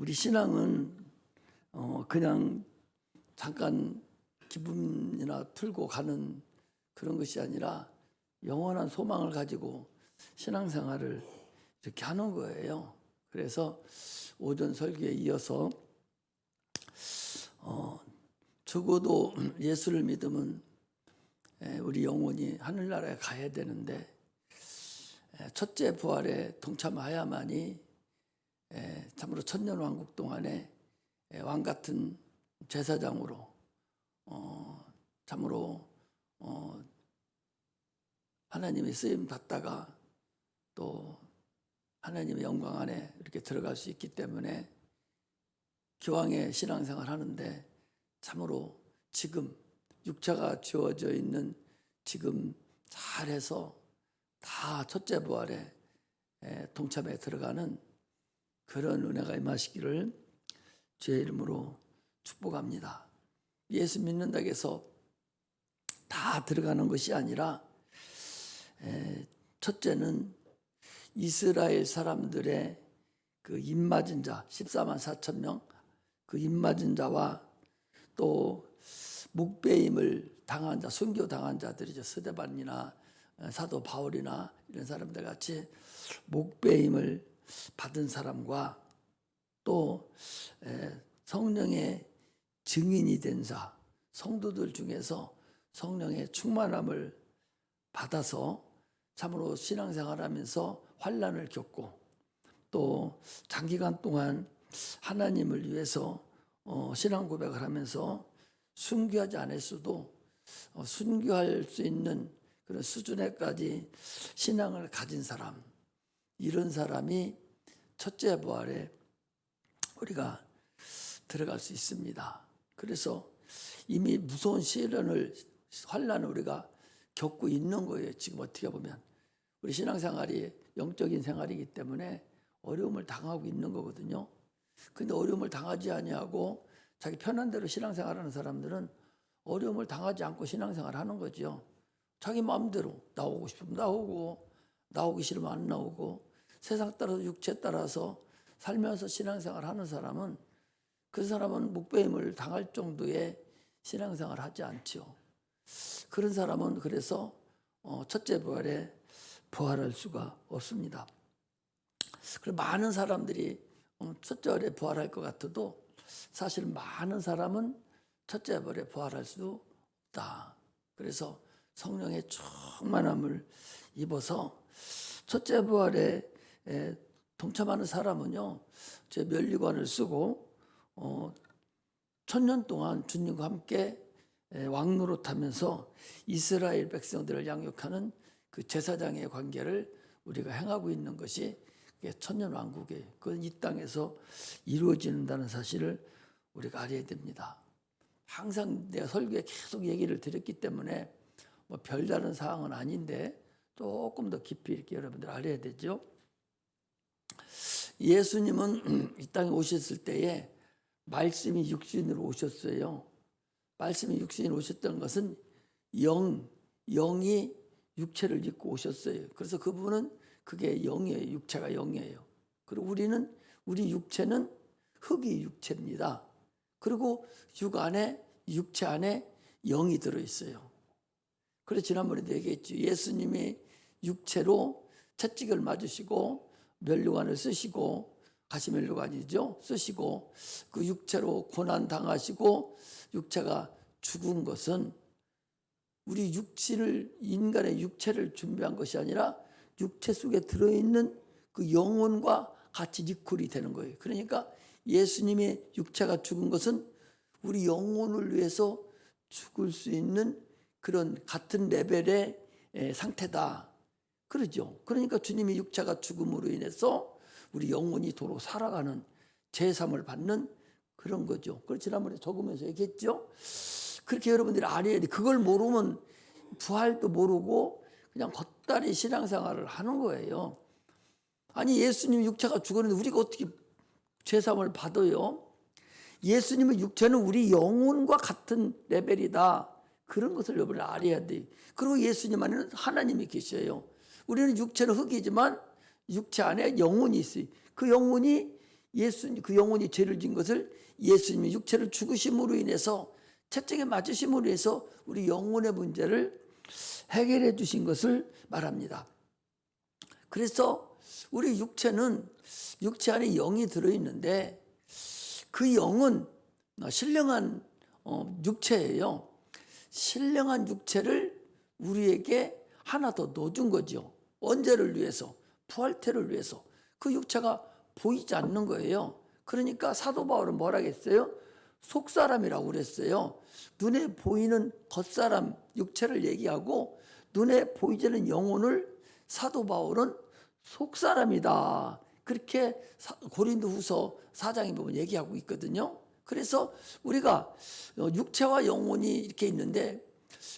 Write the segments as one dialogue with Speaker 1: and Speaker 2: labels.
Speaker 1: 우리 신앙은 그냥 잠깐 기분이나 풀고 가는 그런 것이 아니라 영원한 소망을 가지고 신앙생활을 이렇게 하는 거예요. 그래서 오전 설교에 이어서 적어도 예수를 믿으면 우리 영혼이 하늘나라에 가야 되는데 첫째 부활에 동참해야만이 참으로 천년왕국 동안에 왕같은 제사장으로 참으로 하나님의 쓰임 받다가 또 하나님의 영광 안에 이렇게 들어갈 수 있기 때문에 기왕에 신앙생활 하는데 참으로 지금 육체가 주어져 있는 지금 잘해서 다 첫째 부활에 동참에 들어가는 그런 은혜가 임하시기를 주의 이름으로 축복합니다. 예수 믿는다고 해서 다 들어가는 것이 아니라 첫째는 이스라엘 사람들의 그 입맞은 자 14만 4천 명 그 입맞은 자와 또 묵배임을 당한 자, 순교 당한 자들이죠. 스데반이나 사도 바울이나 이런 사람들 같이 묵배임을 받은 사람과 또 성령의 증인이 된 자, 성도들 중에서 성령의 충만함을 받아서 참으로 신앙생활하면서 환난을 겪고 또 장기간 동안 하나님을 위해서 신앙 고백을 하면서 순교하지 않았어도 순교할 수 있는 그런 수준에까지 신앙을 가진 사람, 이런 사람이 첫째 부활에 우리가 들어갈 수 있습니다. 그래서 이미 무서운 시련을, 환난을 우리가 겪고 있는 거예요. 지금 어떻게 보면 우리 신앙생활이 영적인 생활이기 때문에 어려움을 당하고 있는 거거든요. 근데 어려움을 당하지 아니하고 자기 편한 대로 신앙생활하는 사람들은 어려움을 당하지 않고 신앙생활 하는 거죠. 자기 마음대로 나오고 싶으면 나오고 나오기 싫으면 안 나오고 세상 따라서 육체 따라서 살면서 신앙생활 하는 사람은 그 사람은 묵배임을 당할 정도의 신앙생활 하지 않죠. 그런 사람은 그래서 첫째 부활에 부활할 수가 없습니다. 그리고 많은 사람들이 첫째 부활에 부활할 것 같아도 사실 많은 사람은 첫째 부활에 부활할 수 없다. 그래서 성령의 충만함을 입어서 첫째 부활에 동참하는 사람은요, 제 면류관을 쓰고 천년 동안 주님과 함께 왕노릇하면서 이스라엘 백성들을 양육하는 그 제사장의 관계를 우리가 행하고 있는 것이 천년왕국이에요. 그건 이 땅에서 이루어진다는 사실을 우리가 알아야 됩니다. 항상 내가 설교에 계속 얘기를 드렸기 때문에 뭐 별다른 사항은 아닌데 조금 더 깊이 이렇게 여러분들 알아야 되죠. 예수님은 이 땅에 오셨을 때에 말씀이 육신으로 오셨어요. 말씀이 육신으로 오셨던 것은 영이 육체를 입고 오셨어요. 그래서 그분은 그게 영이에요. 육체가 영이에요. 그리고 우리 육체는 흙이 육체입니다. 그리고 육체 안에 영이 들어있어요. 그래서 지난번에도 얘기했죠. 예수님이 육체로 채찍을 맞으시고 면류관을 쓰시고 가시면류관이죠. 쓰시고 그 육체로 고난 당하시고 육체가 죽은 것은 우리 인간의 육체를 준비한 것이 아니라 육체 속에 들어있는 그 영혼과 같이 이퀄이 되는 거예요. 그러니까 예수님의 육체가 죽은 것은 우리 영혼을 위해서 죽을 수 있는 그런 같은 레벨의 상태다. 그러죠. 그러니까 주님이 육체가 죽음으로 인해서 우리 영혼이 도로 살아가는 제3을 받는 그런 거죠. 그걸 지난번에 적으면서 얘기했죠. 그렇게 여러분들이 알아야 돼. 그걸 모르면 부활도 모르고 그냥 겉다리 신앙생활을 하는 거예요. 아니 예수님 육체가 죽었는데 우리가 어떻게 제3을 받아요? 예수님의 육체는 우리 영혼과 같은 레벨이다. 그런 것을 여러분이 알아야 돼요. 그리고 예수님 안에는 하나님이 계셔요. 우리는 육체는 흙이지만 육체 안에 영혼이 있어요. 그 영혼이 그 영혼이 죄를 진 것을 예수님이 육체를 죽으심으로 인해서 채찍에 맞으심으로 인해서 우리 영혼의 문제를 해결해 주신 것을 말합니다. 그래서 우리 육체는 육체 안에 영이 들어있는데 그 영은 신령한 육체예요. 신령한 육체를 우리에게 하나 더 넣어준 거죠. 언제를 위해서? 부활태를 위해서. 그 육체가 보이지 않는 거예요. 그러니까 사도 바울은 뭐라 했어요? 속사람이라고 그랬어요. 눈에 보이는 겉사람 육체를 얘기하고 눈에 보이지는 영혼을 사도 바울은 속사람이다. 그렇게 고린도후서 4장에 보면 얘기하고 있거든요. 그래서 우리가 육체와 영혼이 이렇게 있는데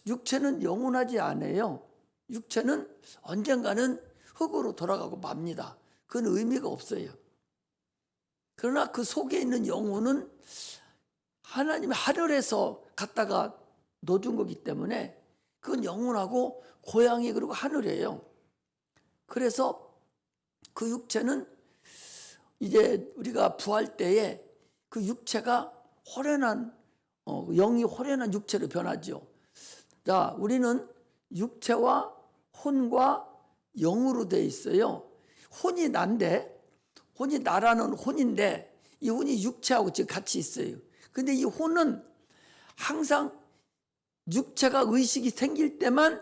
Speaker 1: 육체는 영원하지 않아요. 육체는 언젠가는 흙으로 돌아가고 맙니다. 그건 의미가 없어요. 그러나 그 속에 있는 영혼은 하나님이 하늘에서 갖다가 넣어준 거기 때문에 그건 영원하고 고향이 그리고 하늘이에요. 그래서 그 육체는 이제 우리가 부활 때에 그 육체가 호련한 영이 호련한 육체로 변하죠. 자, 우리는 육체와 혼과 영으로 돼 있어요. 혼이 나라는 혼인데 이 혼이 육체하고 지금 같이 있어요. 근데 이 혼은 항상 육체가 의식이 생길 때만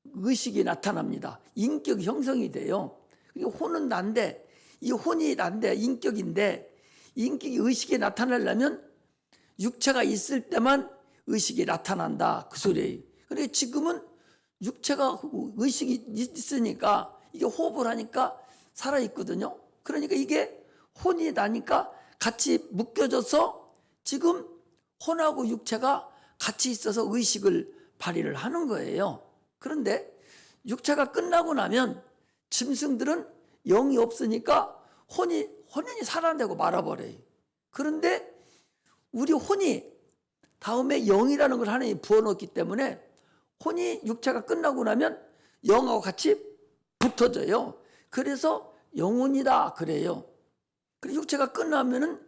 Speaker 1: 의식이 나타납니다. 인격 형성이 돼요. 혼은 난데 이 혼이 난데 인격인데 인격이 의식이 나타나려면 육체가 있을 때만 의식이 나타난다 그 소리예요. 그러니까 지금은 육체가 의식이 있으니까 이게 호흡을 하니까 살아있거든요. 그러니까 이게 혼이 나니까 같이 묶여져서 지금 혼하고 육체가 같이 있어서 의식을 발휘를 하는 거예요. 그런데 육체가 끝나고 나면 짐승들은 영이 없으니까 혼연히 살아내고 말아버려요. 그런데 우리 혼이 다음에 영이라는 걸 하나님이 부어놓기 때문에 혼이 육체가 끝나고 나면 영하고 같이 붙어져요. 그래서 영혼이다 그래요. 그리고 육체가 끝나면은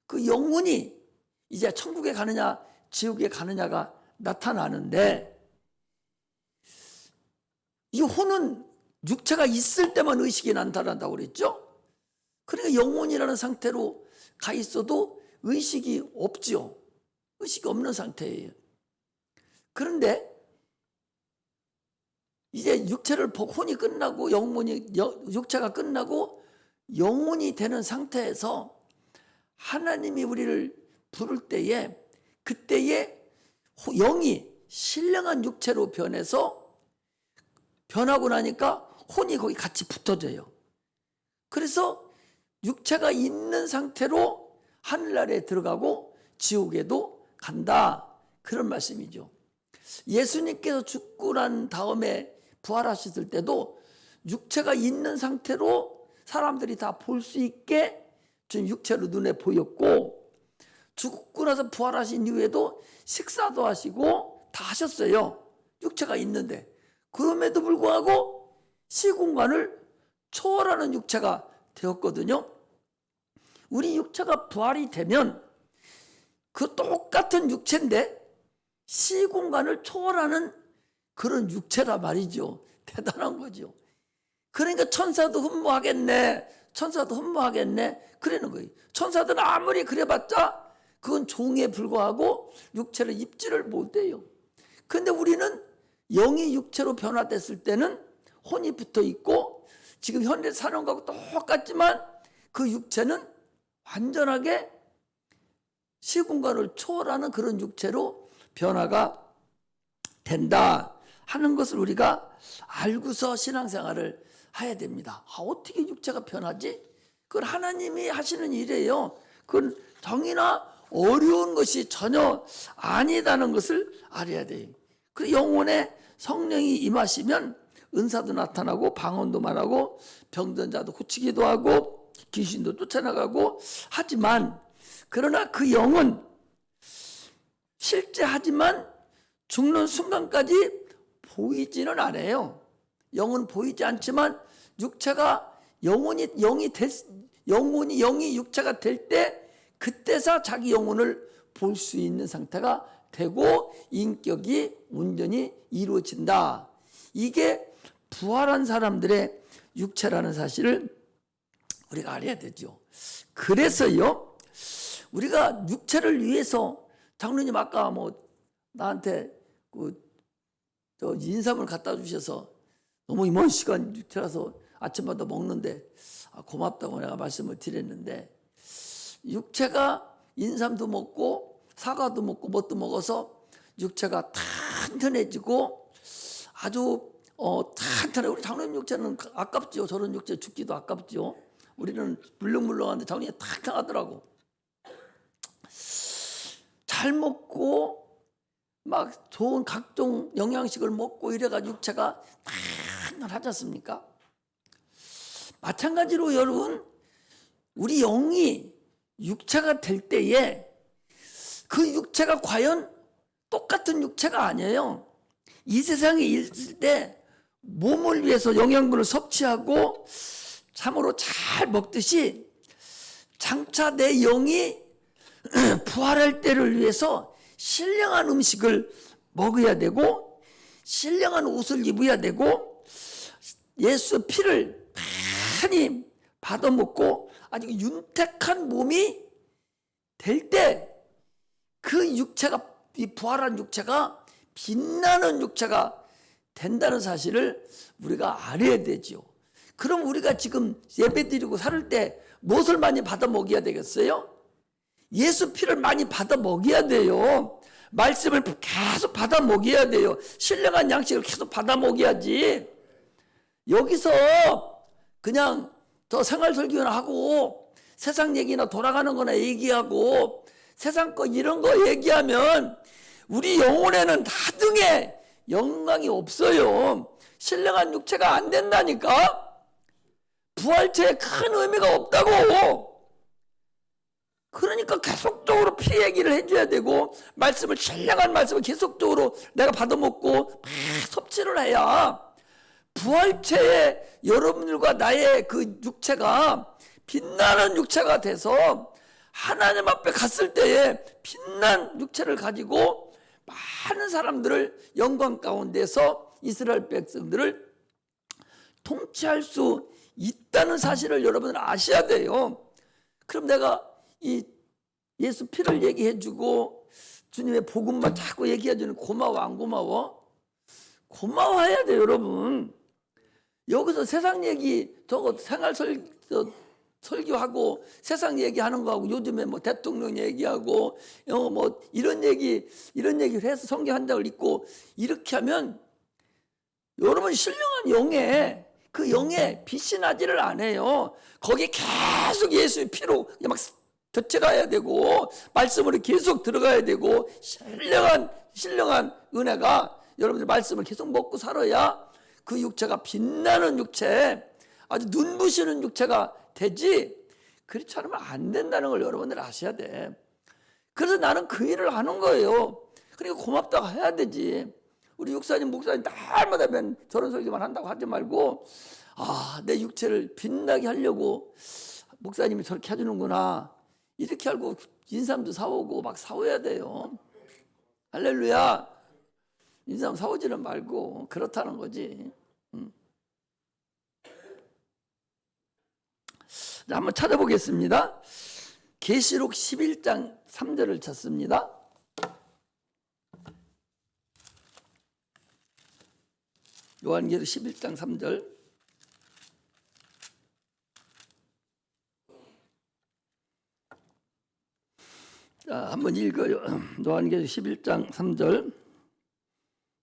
Speaker 1: 그 영혼이 이제 천국에 가느냐 지옥에 가느냐가 나타나는데 이 혼은 육체가 있을 때만 의식이 나타난다고 그랬죠. 그러니까 영혼이라는 상태로 가 있어도 의식이 없죠. 의식이 없는 상태예요. 그런데 이제 육체를 혼이 끝나고 육체가 끝나고 영혼이 되는 상태에서 하나님이 우리를 부를 때에 그때에 영이 신령한 육체로 변하고 나니까 혼이 거기 같이 붙어져요. 그래서 육체가 있는 상태로 하늘나라에 들어가고 지옥에도 간다. 그런 말씀이죠. 예수님께서 죽고 난 다음에 부활하셨을 때도 육체가 있는 상태로 사람들이 다 볼 수 있게 좀 육체로 눈에 보였고 죽고 나서 부활하신 이후에도 식사도 하시고 다 하셨어요. 육체가 있는데. 그럼에도 불구하고 시공간을 초월하는 육체가 되었거든요. 우리 육체가 부활이 되면 그 똑같은 육체인데 시공간을 초월하는 그런 육체라 말이죠. 대단한 거죠. 그러니까 천사도 흠모하겠네. 그러는 거예요. 천사들은 아무리 그래봤자 그건 종에 불과하고 육체를 입지를 못해요. 그런데 우리는 영이 육체로 변화됐을 때는 혼이 붙어 있고 지금 현대 사는 거하고 똑같지만 그 육체는 완전하게 시공간을 초월하는 그런 육체로 변화가 된다 하는 것을 우리가 알고서 신앙생활을 해야 됩니다. 어떻게 육체가 변하지? 그건 하나님이 하시는 일이에요. 그건 정이나 어려운 것이 전혀 아니다는 것을 알아야 돼요. 그 영혼에 성령이 임하시면 은사도 나타나고 방언도 말하고 병든 자도 고치기도 하고 귀신도 쫓아나가고 하지만 그러나 그 영은 실제 하지만 죽는 순간까지 보이지는 않아요. 영은 보이지 않지만 육체가 영이 영이 육체가 될 때 그때서 자기 영혼을 볼 수 있는 상태가 되고 인격이 온전히 이루어진다. 이게 부활한 사람들의 육체라는 사실을 우리가 알아야 되죠. 그래서요, 우리가 육체를 위해서 장로님 아까 뭐 나한테 저 인삼을 갖다 주셔서 너무 먼 시간 육체라서 아침마다 먹는데 고맙다고 내가 말씀을 드렸는데, 육체가 인삼도 먹고 사과도 먹고 뭣도 먹어서 육체가 탄탄해지고 아주 탄탄해. 우리 장로님 육체는 아깝죠. 저런 육체 죽기도 아깝죠. 우리는 물렁물렁한데 장로님이 탄탄하더라고. 잘 먹고 막 좋은 각종 영양식을 먹고 이래가지고 육체가 탄탄하지 않습니까? 마찬가지로 여러분, 우리 영이 육체가 될 때에 그 육체가 과연 똑같은 육체가 아니에요. 이 세상에 있을 때 몸을 위해서 영양분을 섭취하고 참으로 잘 먹듯이 장차 내 영이 부활할 때를 위해서 신령한 음식을 먹어야 되고 신령한 옷을 입어야 되고 예수의 피를 많이 받아먹고 아주 윤택한 몸이 될 때 그 육체가, 이 부활한 육체가 빛나는 육체가 된다는 사실을 우리가 알아야 되죠. 그럼 우리가 지금 예배드리고 살을 때 무엇을 많이 받아 먹여야 되겠어요? 예수 피를 많이 받아 먹여야 돼요. 말씀을 계속 받아 먹여야 돼요. 신령한 양식을 계속 받아 먹여야지. 여기서 그냥 저 생활설교나 하고 세상 얘기나 돌아가는 거나 얘기하고 세상 거 이런 거 얘기하면 우리 영혼에는 나중에 영광이 없어요. 신령한 육체가 안 된다니까. 부활체에 큰 의미가 없다고. 그러니까 계속적으로 피 얘기를 해줘야 되고 말씀을, 신령한 말씀을 계속적으로 내가 받아먹고 섭취를 해야 부활체에 여러분들과 나의 그 육체가 빛나는 육체가 돼서 하나님 앞에 갔을 때에 빛난 육체를 가지고 많은 사람들을 영광 가운데서 이스라엘 백성들을 통치할 수 있다는 사실을 여러분은 아셔야 돼요. 그럼 내가 이 예수 피를 얘기해주고 주님의 복음만 자꾸 얘기해주는 고마워 안 고마워? 고마워해야 돼요, 여러분. 여기서 세상 얘기 저거 생활 설교하고 세상 얘기하는 거하고 요즘에 뭐 대통령 얘기하고 뭐 이런 얘기를 해서 성경 한 장을 읽고 이렇게 하면 여러분 신령한 영에 그 영에 빛이 나지를 않아요. 거기에 계속 예수의 피로 막 덧쳐가야 되고 말씀으로 계속 들어가야 되고 신령한 은혜가 여러분들 말씀을 계속 먹고 살아야 그 육체가 빛나는 육체, 아주 눈부시는 육체가 되지. 그렇지 않으면 안 된다는 걸 여러분들 아셔야 돼. 그래서 나는 그 일을 하는 거예요. 그러니까 고맙다고 해야 되지. 우리 목사님 날마다 저런 소리만 한다고 하지 말고 내 육체를 빛나게 하려고 목사님이 저렇게 해주는구나. 이렇게 알고 인삼도 사오고 막 사오야 돼요. 할렐루야. 인삼 사오지는 말고 그렇다는 거지. 자, 한번 찾아보겠습니다. 계시록 11장 3절을 찾습니다. 요한계시록 11장 3절. 자, 한번 읽어요. 요한계시록 11장 3절.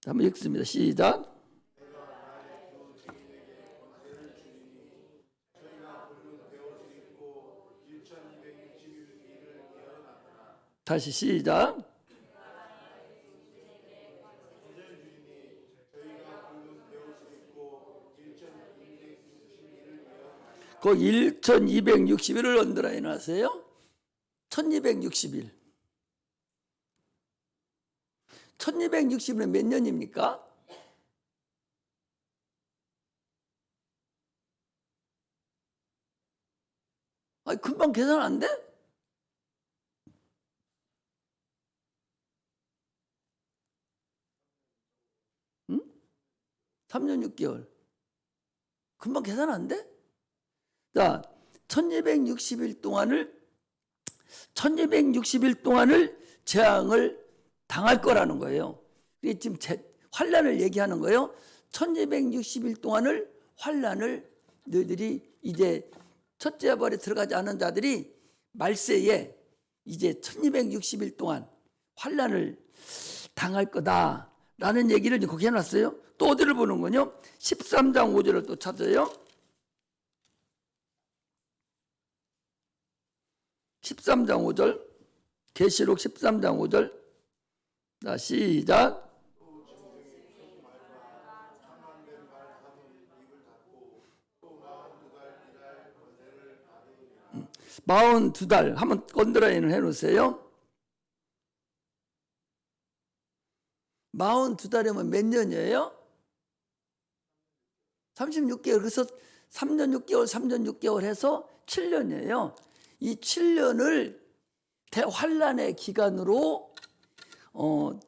Speaker 1: 한번 읽습니다. 시작. 다시 시작. 그 1260일을 언더라인 하세요. 1260일. 1260일은 몇 년입니까? 아니, 금방 계산 안 돼? 응? 3년 6개월. 금방 계산 안 돼? 자, 1260일 동안을 재앙을 당할 거라는 거예요. 이게 지금 환란을 얘기하는 거예요. 1260일 동안을 환란을 너희들이 이제 첫째 벌에 들어가지 않은 자들이 말세에 이제 1260일 동안 환란을 당할 거다라는 얘기를 거기 해놨어요. 또 어디를 보는 거요? 13장 5절을 또 찾아요. 13장 5절, 계시록 13장 5절. 자, 시작. 42달 한번 건드라인을 해놓으세요. 42달이면 몇 년이에요? 36개월. 그래서 3년 6개월, 3년 6개월 해서 7년이에요. 이 7년을 대환란의 기간으로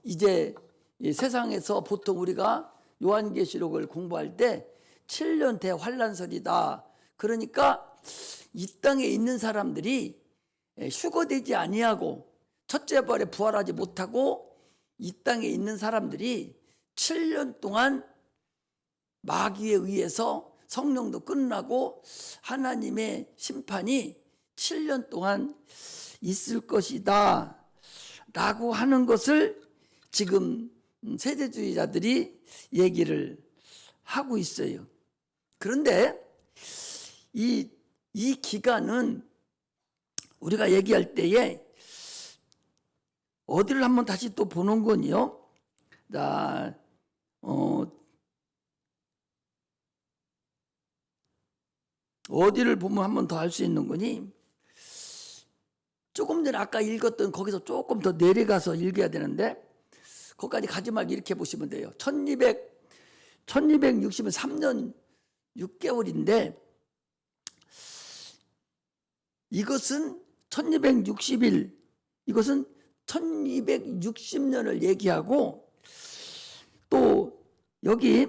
Speaker 1: 이제 이 세상에서 보통 우리가 요한계시록을 공부할 때 7년 대환란설이다. 그러니까 이 땅에 있는 사람들이 휴거되지 아니하고 첫째 벌에 부활하지 못하고 이 땅에 있는 사람들이 7년 동안 마귀에 의해서 성령도 끝나고 하나님의 심판이 7년 동안 있을 것이다 라고 하는 것을 지금 세대주의자들이 얘기를 하고 있어요. 그런데 이 기간은 우리가 얘기할 때에 어디를 한번 다시 또 보는 건요. 자, 어디를 보면 한 번 더 할 수 있는 거니? 조금 전에 아까 읽었던 거기서 조금 더 내려가서 읽어야 되는데 거기까지 가지 말고 이렇게 보시면 돼요. 1260은 3년 6개월인데 이것은 1260일, 이것은 1260년을 얘기하고 또 여기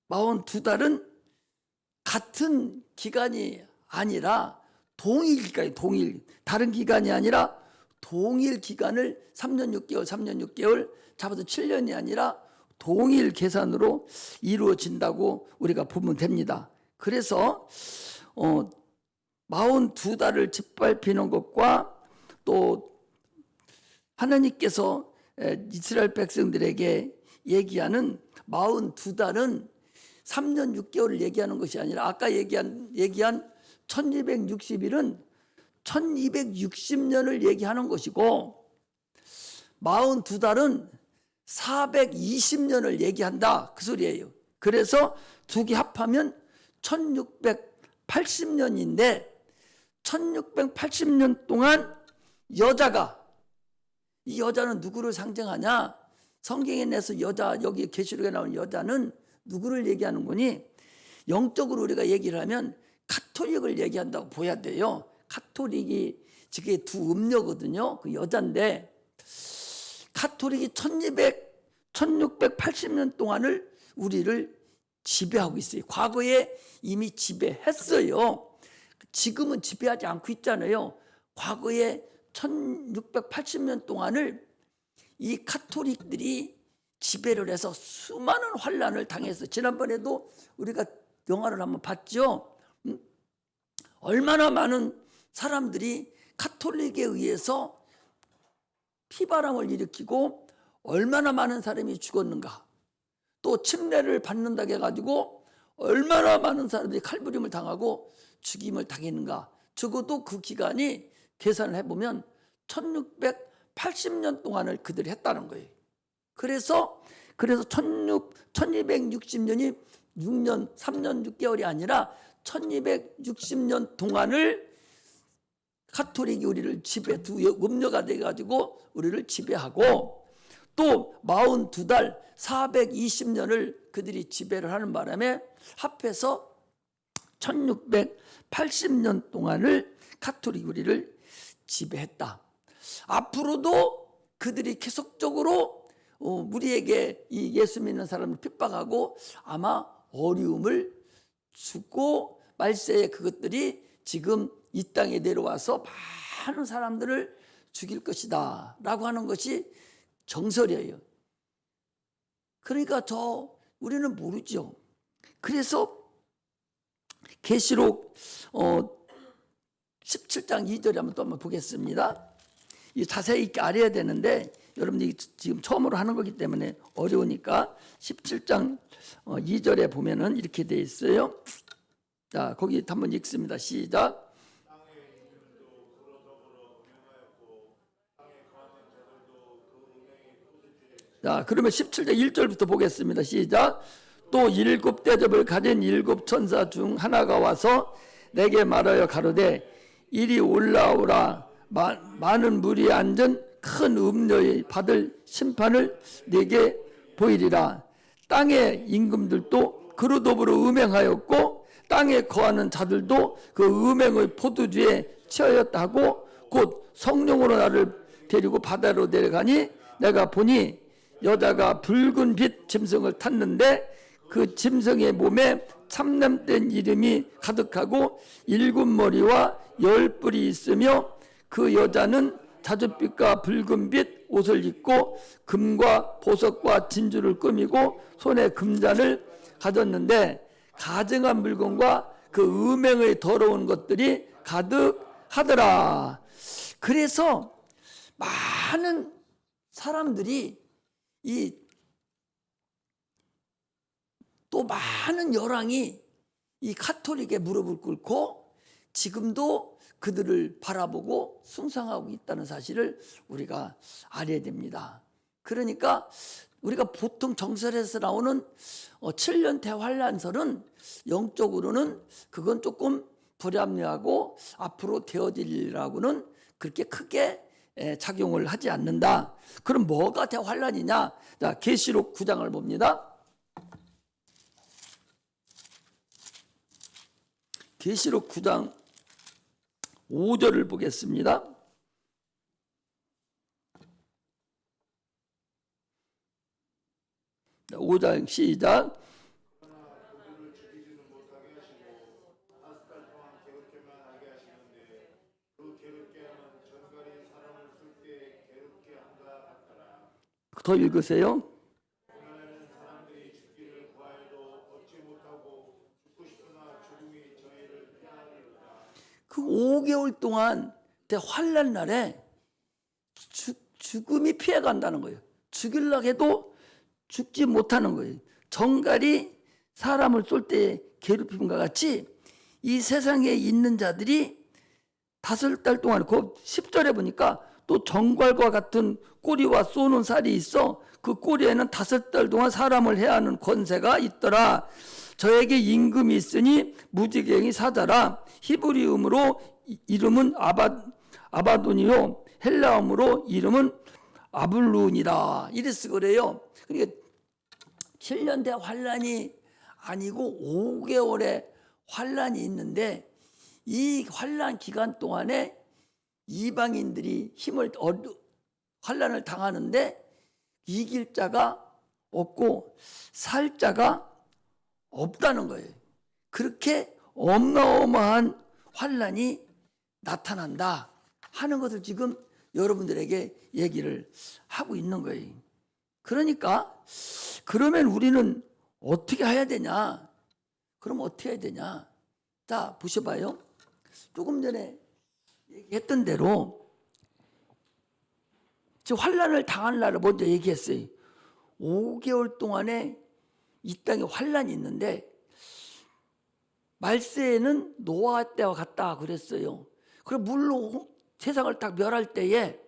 Speaker 1: 42달은 같은 기간이 아니라 동일 기간이 다른 기간이 아니라 동일 기간을 3년 6개월 잡아서 7년이 아니라 동일 계산으로 이루어진다고 우리가 보면 됩니다. 그래서 42달을 짓밟히는 것과 또 하나님께서 이스라엘 백성들에게 얘기하는 42달은 3년 6개월을 얘기하는 것이 아니라 아까 얘기한 1260일은 1260년을 얘기하는 것이고 42달은 420년을 얘기한다 그 소리예요. 그래서 두 개 합하면 1680년인데 1680년 동안 이 여자는 누구를 상징하냐? 성경에 내서 여자, 여기 계시록에 나오는 여자는 누구를 얘기하는 거니? 영적으로 우리가 얘기를 하면 가톨릭을 얘기한다고 보야 돼요. 가톨릭이 저게 두 음녀거든요. 그 여자인데 가톨릭이 1680년 동안을 우리를 지배하고 있어요. 과거에 이미 지배했어요. 지금은 지배하지 않고 있잖아요. 과거에 1680년 동안을 이 가톨릭들이 지배를 해서 수많은 환란을 당해서 지난번에도 우리가 영화를 한번 봤죠. 얼마나 많은 사람들이 가톨릭에 의해서 피바람을 일으키고 얼마나 많은 사람이 죽었는가. 또 침례를 받는다고 해가지고 얼마나 많은 사람들이 칼부림을 당하고 죽임을 당했는가. 적어도 그 기간이 계산을 해보면 1680년 동안을 그들이 했다는 거예요. 그래서 1260년이 6년, 3년 6개월이 아니라 1260년 동안을 가톨릭이 우리를 음녀가 돼가지고 우리를 지배하고 또 42달 420년을 그들이 지배를 하는 바람에 합해서 1680년 동안을 가톨릭 우리를 지배했다. 앞으로도 그들이 계속적으로 우리에게 이 예수 믿는 사람을 핍박하고 아마 어려움을 주고 말세에 그것들이 지금 이 땅에 내려와서 많은 사람들을 죽일 것이다 라고 하는 것이 정설이에요. 그러니까 우리는 모르죠. 그래서 계시록 17장 2절에 한번 보겠습니다. 이 자세히 알아야 되는데 여러분들이 지금 처음으로 하는 거기 때문에 어려우니까 17장 2절에 보면은 이렇게 돼 있어요. 자, 거기 한번 읽습니다. 시작. 자, 그러면 17장 1절부터 보겠습니다. 시작. 또 7 대접을 가진 7 천사 중 하나가 와서 내게 말하여 가로되 이리 올라오라. 많은 물이 앉은 큰 음녀의 받을 심판을 내게 보이리라. 땅의 임금들도 그로 더불어 음행하였고 땅에 거하는 자들도 그 음행의 포도주에 취하였다고 곧 성령으로 나를 데리고 바다로 내려가니 내가 보니 여자가 붉은 빛 짐승을 탔는데 그 짐승의 몸에 참남된 이름이 가득하고 7 머리와 10 뿔이 있으며 그 여자는 자줏빛과 붉은빛 옷을 입고 금과 보석과 진주를 꾸미고 손에 금잔을 가졌는데 가증한 물건과 그 음행의 더러운 것들이 가득하더라. 그래서 많은 사람들이 또 많은 열왕이 이 가톨릭의 무릎을 꿇고 지금도 그들을 바라보고 숭상하고 있다는 사실을 우리가 알아야 됩니다. 그러니까 우리가 보통 정설에서 나오는 7년 대환란설은 영적으로는 그건 조금 불합리하고 앞으로 되어질 일이라고는 그렇게 크게 작용을 하지 않는다. 그럼 뭐가 대환란이냐? 자, 계시록 9장을 봅니다. 계시록 9장 5절을 보겠습니다. 5장 시작. 더 읽으세요. 그 5개월 동안 대환란 날에 죽음이 피해간다는 거예요. 죽이려고 해도 죽지 못하는 거예요. 정갈이 사람을 쏠 때 괴롭힘과 같이 이 세상에 있는 자들이 5달 동안 그 10절에 보니까 또 정갈과 같은 꼬리와 쏘는 살이 있어 그 꼬리에는 5달 동안 사람을 해하는 권세가 있더라. 저에게 임금이 있으니 무지갱이 사자라. 히브리음으로 이름은 아바돈이요 헬라음으로 이름은 아블룬이다. 이랬어 그래요. 그러니까 7년 대 환란이 아니고 5개월의 환란이 있는데 이 환란 기간 동안에 이방인들이 환란을 당하는데 이길 자가 없고 살 자가 없다는 거예요. 그렇게 어마어마한 환란이 나타난다 하는 것을 지금 여러분들에게 얘기를 하고 있는 거예요. 그러니까 그러면 우리는 어떻게 해야 되냐? 그럼 어떻게 해야 되냐? 자, 보셔봐요. 조금 전에 얘기했던 대로 지금 환란을 당할 날을 먼저 얘기했어요. 5개월 동안에 이 땅에 환란이 있는데 말세에는 노아 때와 같다 그랬어요. 그럼 물로 세상을 딱 멸할 때에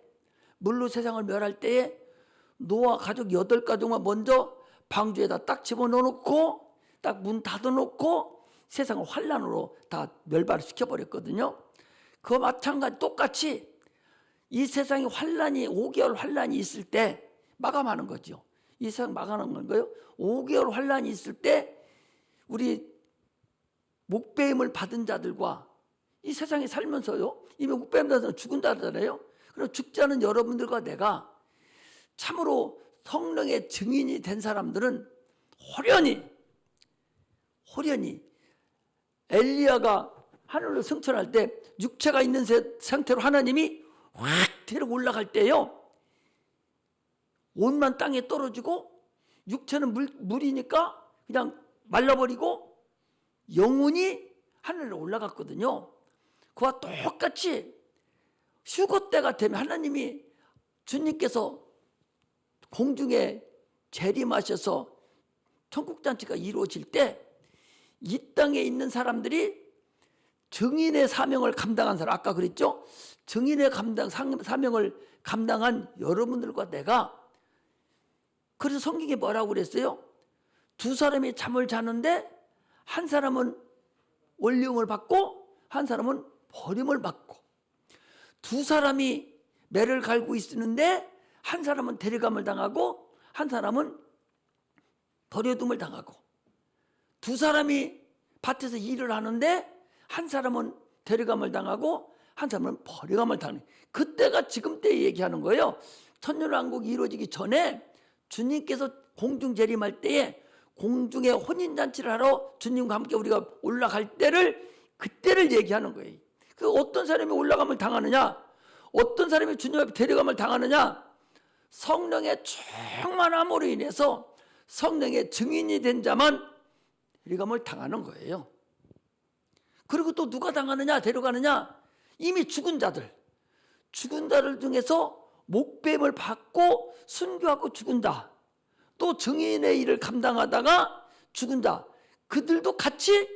Speaker 1: 노아 가족 8가족만 먼저 방주에다 딱 집어넣어놓고 딱 문 닫아놓고 세상을 환란으로 다 멸발을 시켜버렸거든요. 그와 마찬가지 똑같이 이 세상에 5개월 환란이 있을 때 마감하는 거죠. 이 세상 마감하는 거예요. 5개월 환란이 있을 때 우리 목배임을 받은 자들과 이 세상에 살면서요, 이미 목배임 받은 자는 죽은다잖아요. 그럼 죽지 않은 여러분들과 내가 참으로 성령의 증인이 된 사람들은 호련히 엘리야가 하늘로 승천할 때 육체가 있는 상태로 하나님이 확 데리고 올라갈 때요, 옷만 땅에 떨어지고 육체는 물이니까 그냥 말라버리고 영혼이 하늘로 올라갔거든요. 그와 똑같이 휴거 때가 되면 하나님이 주님께서 공중에 재림하셔서 천국잔치가 이루어질 때 이 땅에 있는 사람들이 증인의 사명을 감당한 사람, 아까 그랬죠? 증인의 사명을 감당한 여러분들과 내가, 그래서 성경에 뭐라고 그랬어요? 두 사람이 잠을 자는데 한 사람은 원리움을 받고 한 사람은 버림을 받고, 두 사람이 매를 갈고 있는데 한 사람은 데려감을 당하고 한 사람은 버려둠을 당하고, 두 사람이 밭에서 일을 하는데 한 사람은 데려감을 당하고 한 사람은 버려감을 당하는, 그때가 지금 때 얘기하는 거예요. 천년왕국이 이루어지기 전에 주님께서 공중 재림할 때에 공중에 혼인잔치를 하러 주님과 함께 우리가 올라갈 때를, 그때를 얘기하는 거예요. 그 어떤 사람이 올라감을 당하느냐, 어떤 사람이 주님 앞에 데려감을 당하느냐, 성령의 충만함으로 인해서 성령의 증인이 된 자만 데려감을 당하는 거예요. 그리고 또 누가 당하느냐, 데려가느냐, 이미 죽은 자들 중에서 목뱀을 받고 순교하고 죽은 자, 또 증인의 일을 감당하다가 죽은 자, 그들도 같이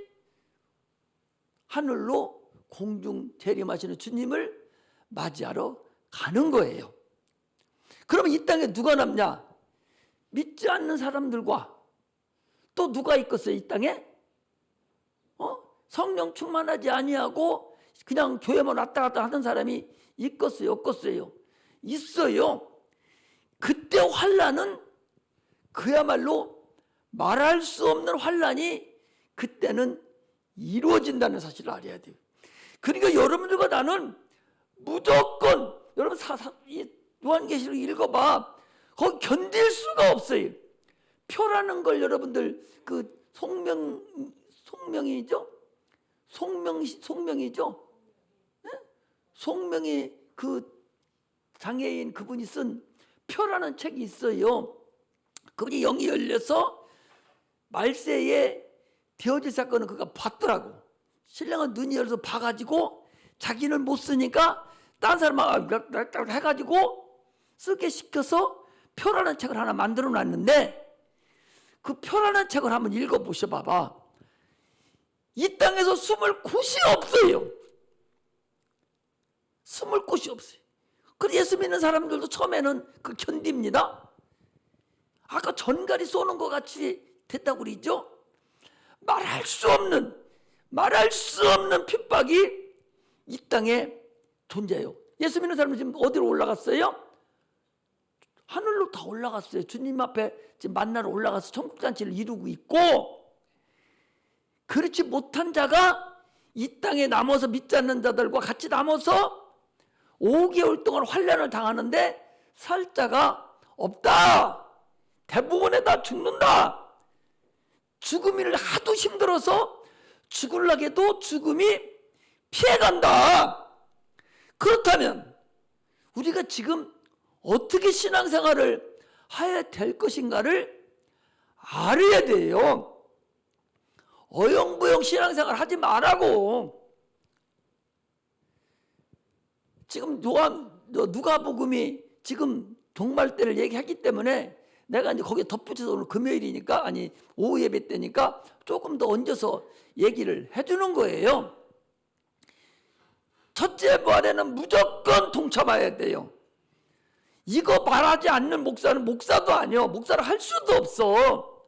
Speaker 1: 하늘로 공중 재림하시는 주님을 맞이하러 가는 거예요. 그러면 이 땅에 누가 남냐? 믿지 않는 사람들과 또 누가 있겠어요? 이 땅에 성령 충만하지 아니하고 그냥 교회만 왔다 갔다 하는 사람이 있겠어요? 없겠어요? 있어요. 그때 환란은 그야말로 말할 수 없는 환란이 그때는 이루어진다는 사실을 알아야 돼요. 그러니까 여러분들과 나는 무조건, 여러분 이 요한계시록 읽어봐. 거기 견딜 수가 없어요. 표라는 걸 여러분들 그 송명이죠? 네? 송명이 그 장애인 그분이 쓴 표라는 책이 있어요. 그분이 영이 열려서 말세에 되어질 사건을 그가 봤더라고. 신랑은 눈이 열려서 봐가지고 자기는 못 쓰니까 딴 사람하고 해가지고 쓰게 시켜서 표라는 책을 하나 만들어 놨는데, 그 표라는 책을 한번 읽어보셔 봐봐. 이 땅에서 숨을 곳이 없어요. 숨을 곳이 없어요. 그래서 예수 믿는 사람들도 처음에는 그 견딥니다. 아까 전갈이 쏘는 것 같이 됐다고 그러죠. 말할 수 없는 핍박이 이 땅에 존재해요. 예수 믿는 사람은 지금 어디로 올라갔어요? 하늘로 다 올라갔어요. 주님 앞에 지금 만나러 올라가서 천국잔치를 이루고 있고, 그렇지 못한 자가 이 땅에 남아서 믿지 않는 자들과 같이 남아서 5개월 동안 환난을 당하는데 살 자가 없다. 대부분에 다 죽는다. 죽음을 하도 힘들어서 죽으려고 죽음이 피해간다. 그렇다면 우리가 지금 어떻게 신앙생활을 해야 될 것인가를 알아야 돼요. 어영부영 신앙생활 하지 말라고. 지금 누가복음이 지금 종말 때를 얘기했기 때문에 내가 이제 거기에 덧붙여서 오늘 금요일이니까, 아니 오후 예배 때니까 조금 더 얹어서 얘기를 해주는 거예요. 첫째 부활에는 무조건 동참해야 돼요. 이거 말하지 않는 목사는 목사도 아니요. 목사를 할 수도 없어.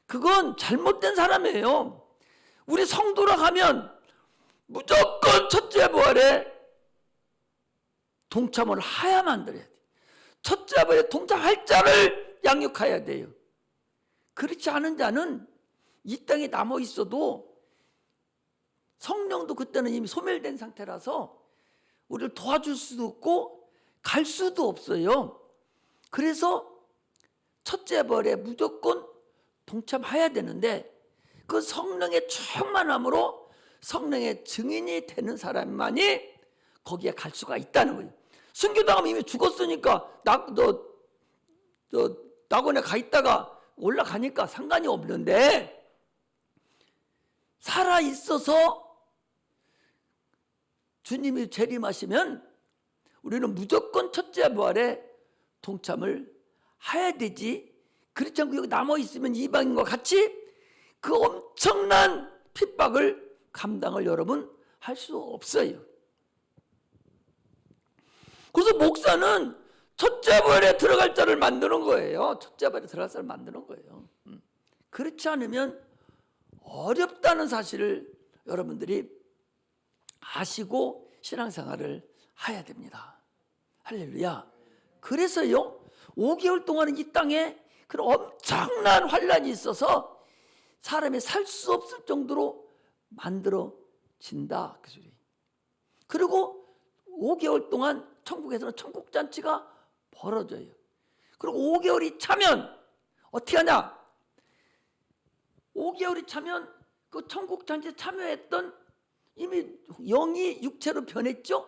Speaker 1: 그건 잘못된 사람이에요. 우리 성도라 하면 무조건 첫째 부활에 동참을 해야만 돼요. 첫째 아버지의 동참할 자를 양육해야 돼요. 그렇지 않은 자는 이 땅에 남아 있어도 성령도 그때는 이미 소멸된 상태라서 우리를 도와줄 수도 없고 갈 수도 없어요. 그래서 첫째 아버지에 무조건 동참해야 되는데 그 성령의 충만함으로 성령의 증인이 되는 사람만이 거기에 갈 수가 있다는 거예요. 순교당하면 이미 죽었으니까 낙원에 가 있다가 올라가니까 상관이 없는데 살아있어서 주님이 재림하시면 우리는 무조건 첫째 부활에 동참을 해야 되지. 그렇지 않고 여기 남아있으면 이방인과 같이 그 엄청난 핍박을 감당을 여러분 할 수 없어요. 그래서 목사는 첫째 부활에 들어갈 자를 만드는 거예요. 첫째 부활에 들어갈 자를 만드는 거예요. 그렇지 않으면 어렵다는 사실을 여러분들이 아시고 신앙생활을 해야 됩니다. 할렐루야. 그래서요 5개월 동안은 이 땅에 그런 엄청난 환란이 있어서 사람이 살 수 없을 정도로 만들어진다 그 소리. 그리고 5개월 동안 천국에서는 천국잔치가 벌어져요. 그리고 5개월이 차면 어떻게 하냐? 5개월이 차면 그 천국잔치에 참여했던 이미 영이 육체로 변했죠?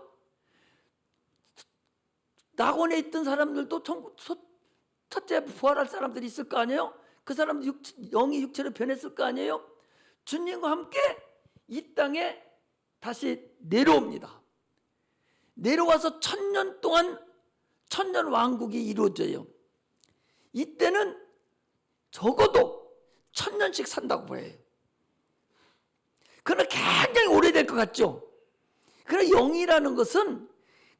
Speaker 1: 낙원에 있던 사람들도 첫째 부활할 사람들이 있을 거 아니에요? 그 사람들 영이 육체로 변했을 거 아니에요? 주님과 함께 이 땅에 다시 내려옵니다. 내려와서 1000년 동안 천년 왕국이 이루어져요. 이때는 적어도 1000년씩 산다고 보여요. 그러나 굉장히 오래될 것 같죠? 그러나 영이라는 것은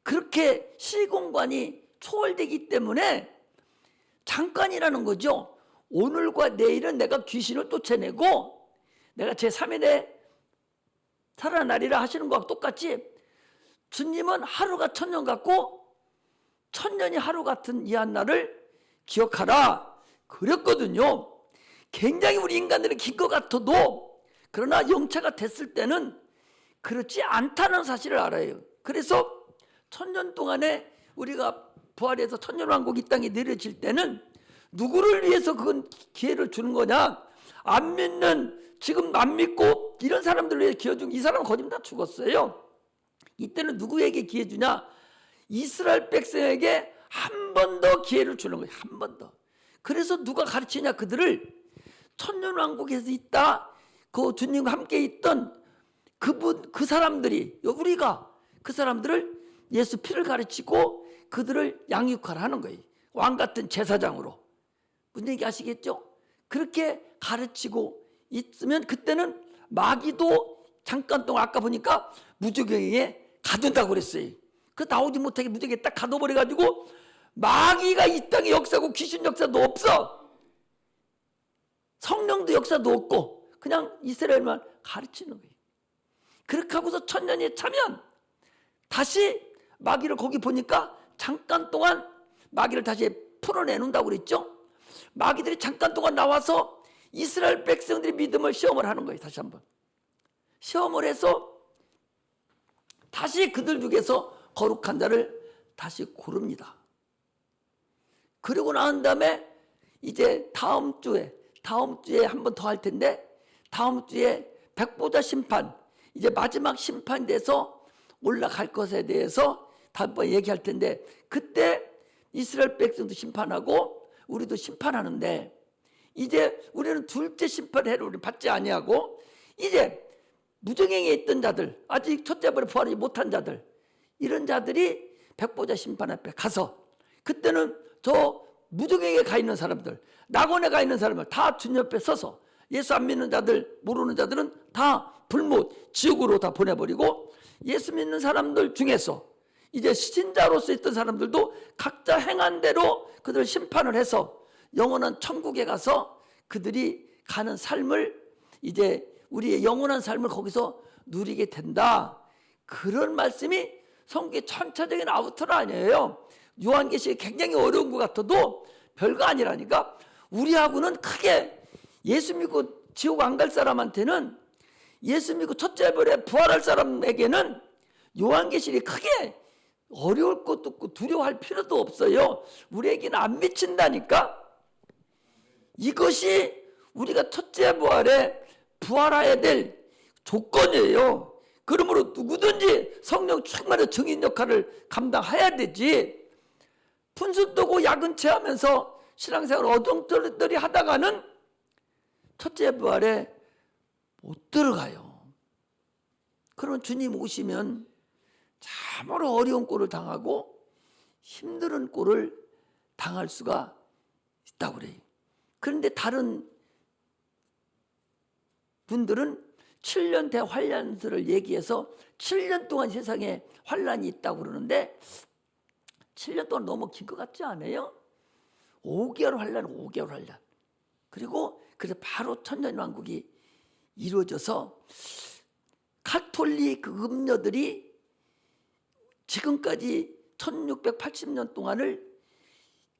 Speaker 1: 그렇게 시공간이 초월되기 때문에 잠깐이라는 거죠. 오늘과 내일은 내가 귀신을 쫓아내고 내가 제3일에 살아나리라 하시는 것과 똑같이 주님은 하루가 1000년 같고 1000년이 하루 같은 이 한날을 기억하라 그랬거든요. 굉장히 우리 인간들은 긴 것 같아도 그러나 영체가 됐을 때는 그렇지 않다는 사실을 알아요. 그래서 1000년 동안에 우리가 부활해서 천년왕국 이 땅에 내려질 때는 누구를 위해서 그건 기회를 주는 거냐? 안 믿는 지금 안 믿고 이런 사람들을 위해 기회 준 이 사람은 거짓말 다 죽었어요. 이때는 누구에게 기회 주냐? 이스라엘 백성에게 한 번 더 기회를 주는 거예요. 한 번 더. 그래서 누가 가르치냐? 그들을 천년왕국에서 있다 그 주님과 함께 있던 그 사람들이 우리가 그 사람들을 예수 피를 가르치고 그들을 양육하라는 거예요. 왕 같은 제사장으로. 무슨 얘기 아시겠죠? 그렇게 가르치고 있으면 그때는 마귀도 잠깐 동안 아까 보니까 무저갱이에 가둔다고 그랬어요. 그 나오지 못하게 무저갱이에 딱 가둬버려가지고 마귀가 이 땅에 역사고 귀신 역사도 없어. 성령도 역사도 없고 그냥 이스라엘만 가르치는 거예요. 그렇게 하고서 1000년이 차면 다시 마귀를 거기 보니까 잠깐 동안 마귀를 다시 풀어내놓는다고 그랬죠. 마귀들이 잠깐 동안 나와서 이스라엘 백성들이 믿음을 시험을 하는 거예요. 다시 한번 시험을 해서 다시 그들 중에서 거룩한 자를 다시 고릅니다. 그리고 난 다음에 이제 다음 주에 한 번 더 할 텐데 다음 주에 백보자 심판 이제 마지막 심판이 돼서 올라갈 것에 대해서 다음번에 얘기할 텐데 그때 이스라엘 백성도 심판하고 우리도 심판하는데 이제 우리는 둘째 심판의 해를 우리 받지 아니하고 이제 무정행에 있던 자들 아직 첫째 번에 부활하지 못한 자들 이런 자들이 백보자 심판 앞에 가서 그때는 저 무정행에 가 있는 사람들 낙원에 가 있는 사람들 다 주님 옆에 서서 예수 안 믿는 자들 모르는 자들은 다 불못 지옥으로 다 보내버리고 예수 믿는 사람들 중에서 이제 신자로서 있던 사람들도 각자 행한 대로 그들을 심판을 해서 영원한 천국에 가서 그들이 가는 삶을 이제 우리의 영원한 삶을 거기서 누리게 된다. 그런 말씀이 성경의 천차적인 아우터는 아니에요. 요한계시록이 굉장히 어려운 것 같아도 별거 아니라니까. 우리하고는 크게 예수 믿고 지옥 안 갈 사람한테는, 예수 믿고 첫째 벌에 부활할 사람에게는 요한계시록이 크게 어려울 것도 없고 두려워할 필요도 없어요. 우리에게는 안 미친다니까. 이것이 우리가 첫째 부활에 부활해야 될 조건이에요. 그러므로 누구든지 성령 충만의 증인 역할을 감당해야 되지. 푼수 뜨고 야근채 하면서 신앙생활 어정떨떨이 하다가는 첫째 부활에 못 들어가요. 그러면 주님 오시면 참으로 어려운 꼴을 당하고 힘든 꼴을 당할 수가 있다고 그래요. 그런데 다른 분들은 7년 대환란설을 얘기해서 7년 동안 세상에 환란이 있다고 그러는데 7년 동안 너무 긴 것 같지 않아요? 5개월 환란, 5개월 환란. 그리고 그래서 바로 천년왕국이 이루어져서 카톨릭 음녀들이 지금까지 1680년 동안을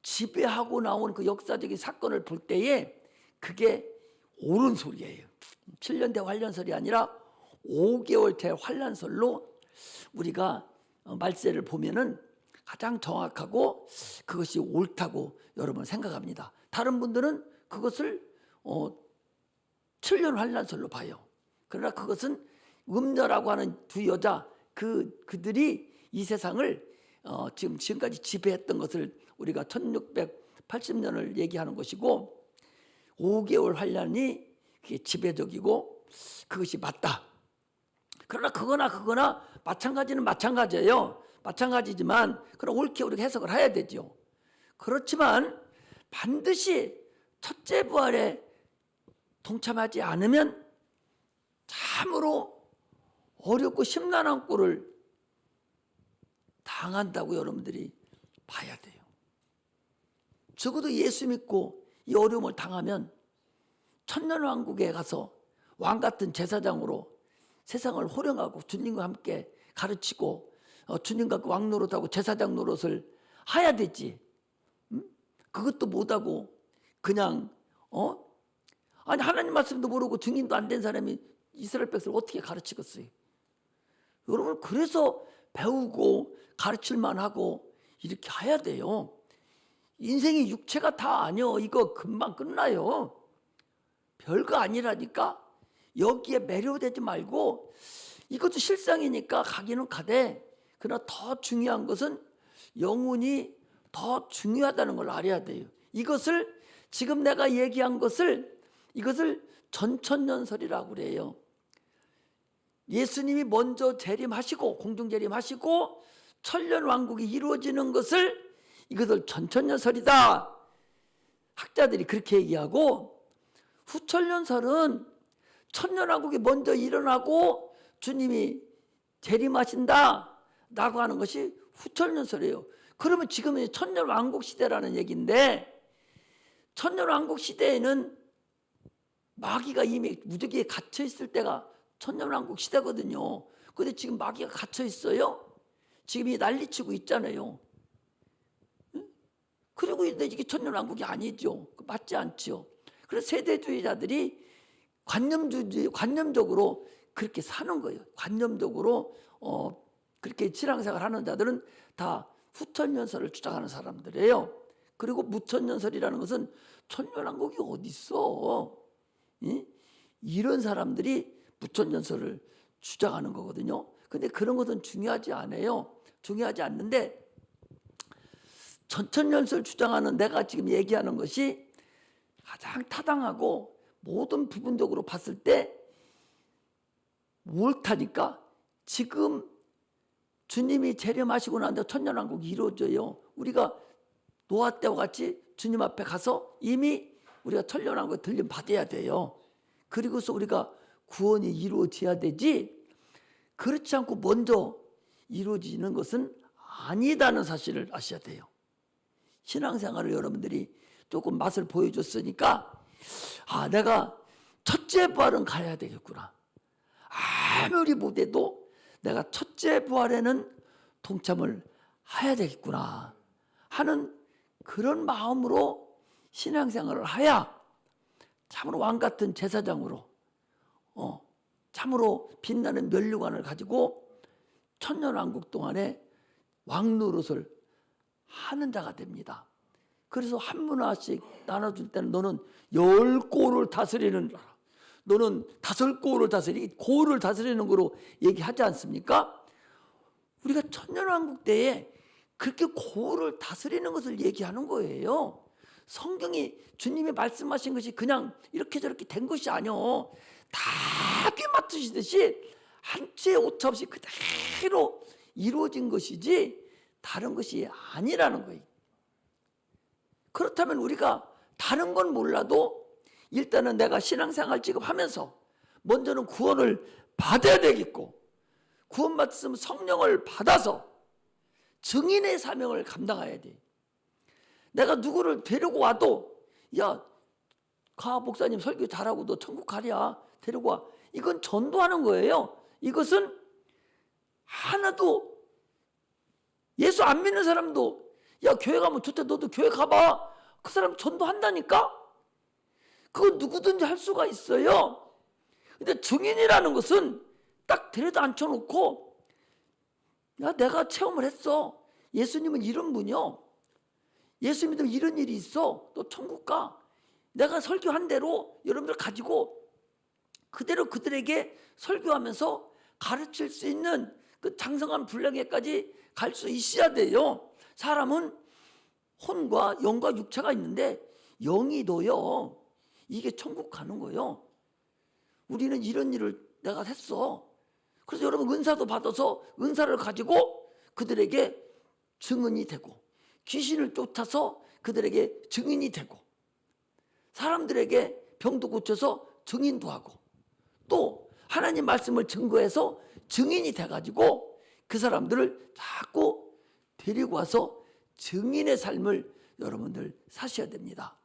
Speaker 1: 지배하고 나온 그 역사적인 사건을 볼 때에 그게 옳은 소리예요. 7년 대환란설이 아니라 5개월 대환란설로 우리가 말세를 보면은 가장 정확하고 그것이 옳다고 여러분 생각합니다. 다른 분들은 그것을 7년 환란설로 봐요. 그러나 그것은 음녀라고 하는 두 여자 그들이 이 세상을 지금까지 지배했던 것을 우리가 1680년을 얘기하는 것이고 5개월 환란이 그게 지배적이고 그것이 맞다. 그러나 그거나 마찬가지는 마찬가지예요. 마찬가지지만 그럼 옳게 우리가 해석을 해야 되죠. 그렇지만 반드시 첫째 부활에 동참하지 않으면 참으로 어렵고 심란한 꼴을 당한다고 여러분들이 봐야 돼요. 적어도 예수 믿고 이 어려움을 당하면 천년왕국에 가서 왕같은 제사장으로 세상을 호령하고 주님과 함께 가르치고 주님과 왕 노릇하고 제사장 노릇을 해야 되지. 그것도 못하고 그냥 아니 하나님 말씀도 모르고 증인도 안 된 사람이 이스라엘 백성을 어떻게 가르치겠어요? 여러분 그래서 배우고 가르칠만 하고 이렇게 해야 돼요. 인생이 육체가 다 아니요. 이거 금방 끝나요. 별거 아니라니까. 여기에 매료되지 말고 이것도 실상이니까 가기는 가되 그러나 더 중요한 것은 영혼이 더 중요하다는 걸 알아야 돼요. 이것을 지금 내가 얘기한 것을 이것을 전천년설이라고 그래요. 예수님이 먼저 재림하시고 공중 재림하시고 천년왕국이 이루어지는 것을 이것을 전천년설이다. 학자들이 그렇게 얘기하고 후천년설은 천년왕국이 먼저 일어나고 주님이 재림하신다 라고 하는 것이 후천년설이에요. 그러면 지금은 천년왕국 시대라는 얘기인데 천년왕국 시대에는 마귀가 이미 무더기에 갇혀 있을 때가 천년왕국 시대거든요. 그런데 지금 마귀가 갇혀 있어요. 지금 이 난리치고 있잖아요. 그리고 이게 천년왕국이 아니죠. 맞지 않죠. 그래서 세대주의자들이 관념적으로 그렇게 사는 거예요. 관념적으로 그렇게 신앙생활 하는 자들은 다 후천년설을 주장하는 사람들이에요. 그리고 무천년설이라는 것은 천년왕국이 어디 있어? 이런 사람들이 무천년설을 주장하는 거거든요. 근데 그런 것은 중요하지 않아요. 중요하지 않는데 전천년설 주장하는 내가 지금 얘기하는 것이 가장 타당하고 모든 부분적으로 봤을 때 옳다니까. 지금 주님이 재림하시고 난 뒤에 천년왕국이 이루어져요. 우리가 노아 때와 같이 주님 앞에 가서 이미 우리가 천년왕국에 들림 받아야 돼요. 그리고서 우리가 구원이 이루어져야 되지. 그렇지 않고 먼저 이루어지는 것은 아니다는 사실을 아셔야 돼요. 신앙생활을 여러분들이 조금 맛을 보여줬으니까 내가 첫째 부활은 가야 되겠구나. 아무리 못해도 내가 첫째 부활에는 동참을 해야 되겠구나. 하는 그런 마음으로 신앙생활을 해야 참으로 왕같은 제사장으로 참으로 빛나는 면류관을 가지고 천년왕국 동안에 왕노릇을 하는 자가 됩니다. 그래서 한 문화씩 나눠줄 때는 너는 10고를 다스리는 자라, 너는 5고를 다스리기, 고를 다스리는 거로 얘기하지 않습니까? 우리가 천년왕국 때에 그렇게 고를 다스리는 것을 얘기하는 거예요. 성경이 주님이 말씀하신 것이 그냥 이렇게 저렇게 된 것이 아니요, 다 꿰 맡으시듯이 한 치의 오차 없이 그대로 이루어진 것이지 다른 것이 아니라는 거예요. 그렇다면 우리가 다른 건 몰라도 일단은 내가 신앙생활 지금 하면서 먼저는 구원을 받아야 되겠고, 구원받았으면 성령을 받아서 증인의 사명을 감당해야 돼. 내가 누구를 데리고 와도 야, 가 목사님 설교 잘하고 너 천국 가랴, 데리고 와. 이건 전도하는 거예요. 이것은 하나도 예수 안 믿는 사람도 야, 교회 가면 좋대, 너도 교회 가봐. 그 사람 전도한다니까? 그거 누구든지 할 수가 있어요. 근데 증인이라는 것은 딱 데려다 앉혀놓고 야, 내가 체험을 했어. 예수님은 이런 분이요. 예수 믿으면 이런 일이 있어. 너 천국 가. 내가 설교한 대로 여러분들 가지고 그대로 그들에게 설교하면서 가르칠 수 있는 그 장성한 분량에까지 갈 수 있어야 돼요. 사람은 혼과 영과 육체가 있는데 영이도요, 이게 천국 가는 거예요. 우리는 이런 일을 내가 했어. 그래서 여러분 은사도 받아서 은사를 가지고 그들에게 증언이 되고, 귀신을 쫓아서 그들에게 증인이 되고, 사람들에게 병도 고쳐서 증인도 하고, 또 하나님 말씀을 증거해서 증인이 돼가지고 그 사람들을 자꾸 데리고 와서 증인의 삶을 여러분들 사셔야 됩니다.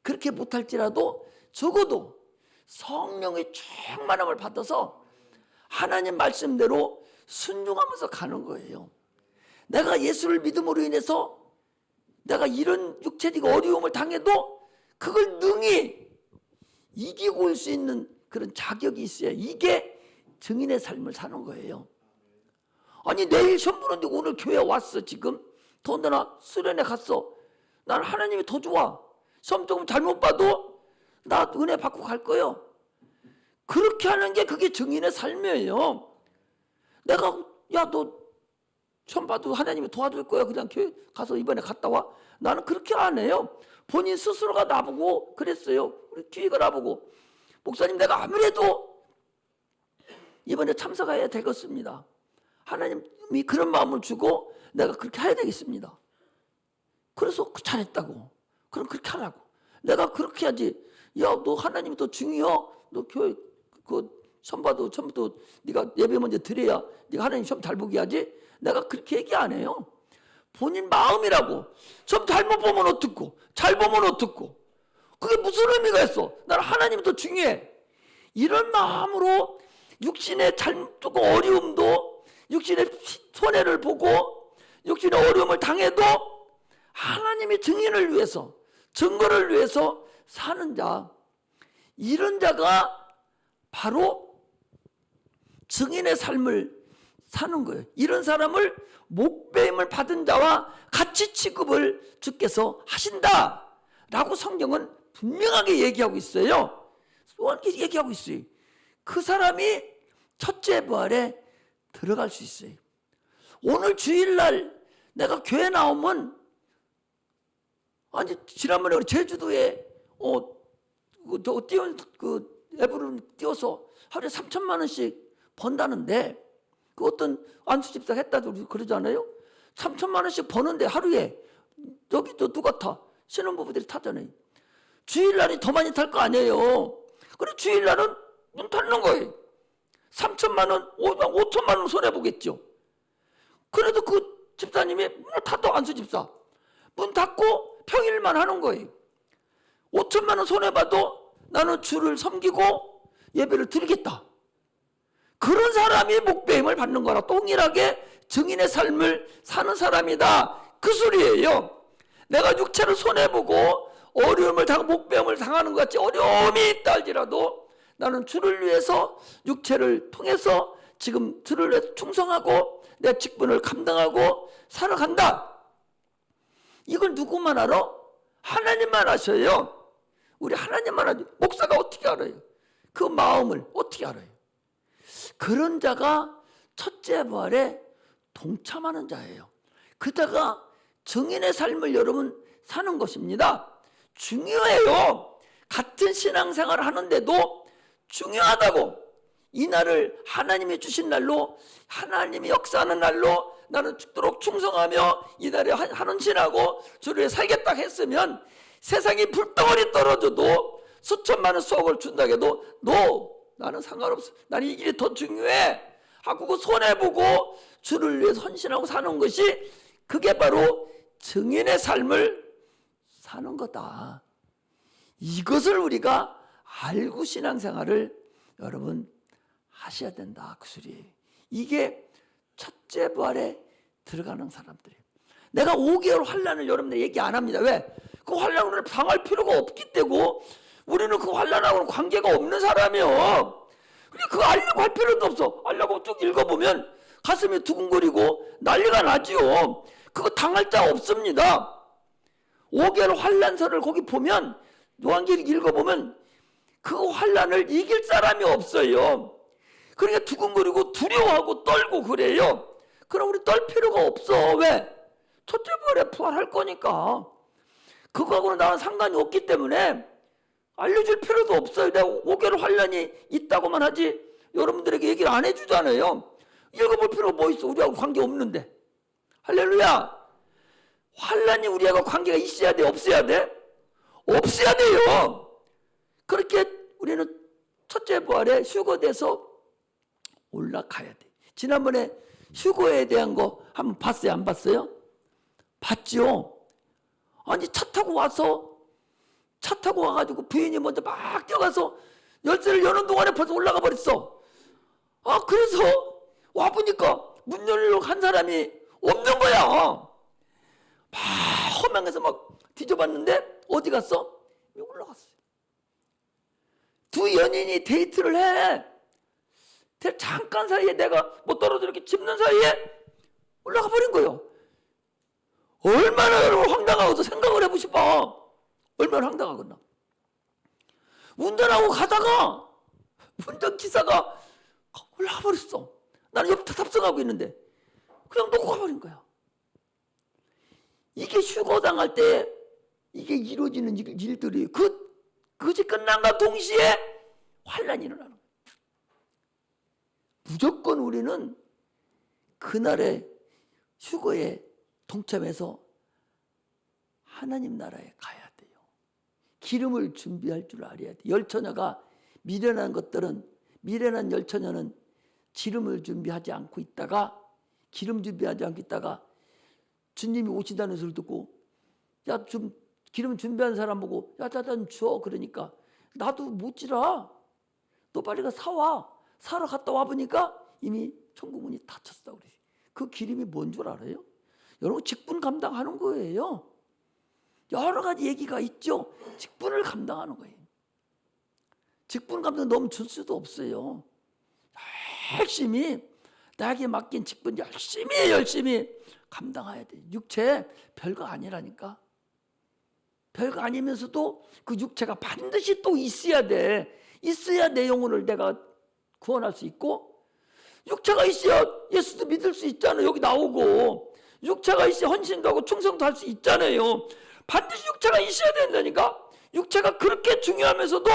Speaker 1: 그렇게 못할지라도 적어도 성령의 충만함을 받아서 하나님 말씀대로 순종하면서 가는 거예요. 내가 예수를 믿음으로 인해서 내가 이런 육체적 어려움을 당해도 그걸 능히 이기고 올 수 있는 그런 자격이 있어야 이게 증인의 삶을 사는 거예요. 아니 내일 시험 보는데 오늘 교회 왔어. 지금 더군다나 수련회 갔어. 난 하나님이 더 좋아. 시험 조금 잘못 봐도 나 은혜 받고 갈 거예요. 그렇게 하는 게 그게 증인의 삶이에요. 내가 야, 너 시험 봐도 하나님이 도와줄 거야. 그냥 교회 가서 이번에 갔다 와. 나는 그렇게 안 해요. 본인 스스로가 나보고 그랬어요. 우리 주위가 나보고 목사님 내가 아무래도 이번에 참석해야 되겠습니다. 하나님이 그런 마음을 주고 내가 그렇게 해야 되겠습니다. 그래서 잘했다고. 그럼 그렇게 하라고. 내가 그렇게 해야지. 야, 너 하나님이 더 중요해. 너 교회 시험 봐도 처음부터 네가 예배 먼저 드려야 네가 하나님 시험 잘 보게 하지. 내가 그렇게 얘기 안 해요. 본인 마음이라고. 시험 잘못 보면 어떻고 잘 보면 어떻고 그게 무슨 의미가 있어. 나는 하나님이 더 중요해. 이런 마음으로 육신의 조금 어려움도, 육신의 손해를 보고 육신의 어려움을 당해도 하나님의 증인을 위해서, 증거를 위해서 사는 자, 이런 자가 바로 증인의 삶을 사는 거예요. 이런 사람을 목배임을 받은 자와 같이 취급을 주께서 하신다라고 성경은 분명하게 얘기하고 있어요. 이렇게 얘기하고 있어요. 그 사람이 첫째 부활에 들어갈 수 있어요. 오늘 주일날 내가 교회 나오면, 아니 지난번에 우리 제주도에 앱으로 띄워서 하루에 3천만 원씩 번다는데, 그 어떤 안수 집사가 했다고 그러잖아요. 3천만 원씩 버는데 하루에 여기도 누가 타? 신혼부부들이 타잖아요. 주일날이 더 많이 탈 거 아니에요. 그래 주일날은 문 닫는 거예요. 3천만 원, 5천만 원 손해보겠죠. 그래도 그 집사님이 문을 닫아, 안수 집사. 문 닫고 평일만 하는 거예요. 5천만 원 손해봐도 나는 주를 섬기고 예배를 드리겠다. 그런 사람이 목배임을 받는 거랑 동일하게 증인의 삶을 사는 사람이다. 그 소리예요. 내가 육체를 손해보고 어려움을 당하고 목배움을 당하는 것 같이 어려움이 있다 할지라도 나는 주를 위해서 육체를 통해서 지금 주를 위해서 충성하고 내 직분을 감당하고 살아간다. 이걸 누구만 알아? 하나님만 아셔요. 우리 하나님만 알아요. 목사가 어떻게 알아요? 그 마음을 어떻게 알아요? 그런 자가 첫째 부활에 동참하는 자예요. 그자가 증인의 삶을 여러분 사는 것입니다. 중요해요. 같은 신앙생활을 하는데도 중요하다고. 이 날을 하나님이 주신 날로, 하나님이 역사하는 날로 나는 죽도록 충성하며 이 날에 헌신하고 주를 위해 살겠다 했으면 세상이 불덩어리 떨어져도 수천만원 수억을 준다고 해도 나는 상관없어. 나는 이 길이 더 중요해 하고 그 손해보고 주를 위해서 헌신하고 사는 것이 그게 바로 증인의 삶을 사는 거다. 이것을 우리가 알고 신앙생활을 여러분 하셔야 된다. 그 소리. 이게 첫째 부활에 들어가는 사람들이에요. 내가 5개월 환난을 여러분들 얘기 안 합니다. 왜? 그 환난을 당할 필요가 없기 때문에 우리는 그 환난하고는 관계가 없는 사람이에요. 그거 알려고 할 필요도 없어. 알려고 쭉 읽어보면 가슴이 두근거리고 난리가 나지요. 그거 당할 자 없습니다. 5개월 환난서를 거기 보면 요한계시록 읽어보면 그 환난을 이길 사람이 없어요. 그러니까 두근거리고 두려워하고 떨고 그래요. 그럼 우리 떨 필요가 없어. 왜? 첫째 부활에 부활할 거니까. 그거하고는 나는 상관이 없기 때문에 알려줄 필요도 없어요. 내가 5개월 환난이 있다고만 하지 여러분들에게 얘기를 안 해주잖아요. 읽어볼 필요가 뭐 있어. 우리하고 관계 없는데. 할렐루야. 환난이 우리하고 관계가 있어야 돼? 없어야 돼? 없어야 돼요. 그렇게 우리는 첫째 부활에 휴거돼서 올라가야 돼. 지난번에 휴거에 대한 거 한번 봤어요? 안 봤어요? 봤죠? 아니 차 타고 와가지고 부인이 먼저 막 뛰어가서 열쇠를 여는 동안에 벌써 올라가 버렸어. 그래서 와보니까 문 열려고 한 사람이 없는 거야. 막 허망해서 막 뒤져봤는데 어디 갔어? 올라갔어요. 두 연인이 데이트를 해. 잠깐 사이에 내가 뭐 떨어져 이렇게 짚는 사이에 올라가 버린 거예요. 얼마나 여러분 황당하고도 생각을 해보시봐. 얼마나 황당하겠나. 운전하고 가다가 운전기사가 올라가 버렸어. 나는 옆에 탑승하고 있는데 그냥 놓고 가버린 거야. 이게 휴거당할 때 이게 이루어지는 일들이 그것이 끝난과 동시에 환난이 일어나는 거야. 무조건 우리는 그날의 휴거에 동참해서 하나님 나라에 가야 돼요. 기름을 준비할 줄 알아야 돼. 열처녀가 미련한 열처녀는 기름을 준비하지 않고 있다가 기름 준비하지 않고 있다가 주님이 오신다는 소리 듣고 야 좀 기름 준비한 사람 보고 야 좀 줘. 그러니까 나도 못 지라. 너 빨리 가 사와. 사러 갔다 와보니까 이미 천국 문이 닫혔다고 그래. 그 기름이 뭔 줄 알아요? 여러분 직분 감당하는 거예요. 여러 가지 얘기가 있죠. 직분을 감당하는 거예요. 직분 감당 너무 줄 수도 없어요. 열심히 나에게 맡긴 직분 열심히 감당해야 돼. 육체 별거 아니라니까. 별거 아니면서도 그 육체가 반드시 또 있어야 돼. 있어야 내 영혼을 내가 구원할 수 있고 육체가 있어야 예수도 믿을 수 있잖아요. 여기 나오고 육체가 있어야 헌신도 하고 충성도 할 수 있잖아요. 반드시 육체가 있어야 된다니까. 육체가 그렇게 중요하면서도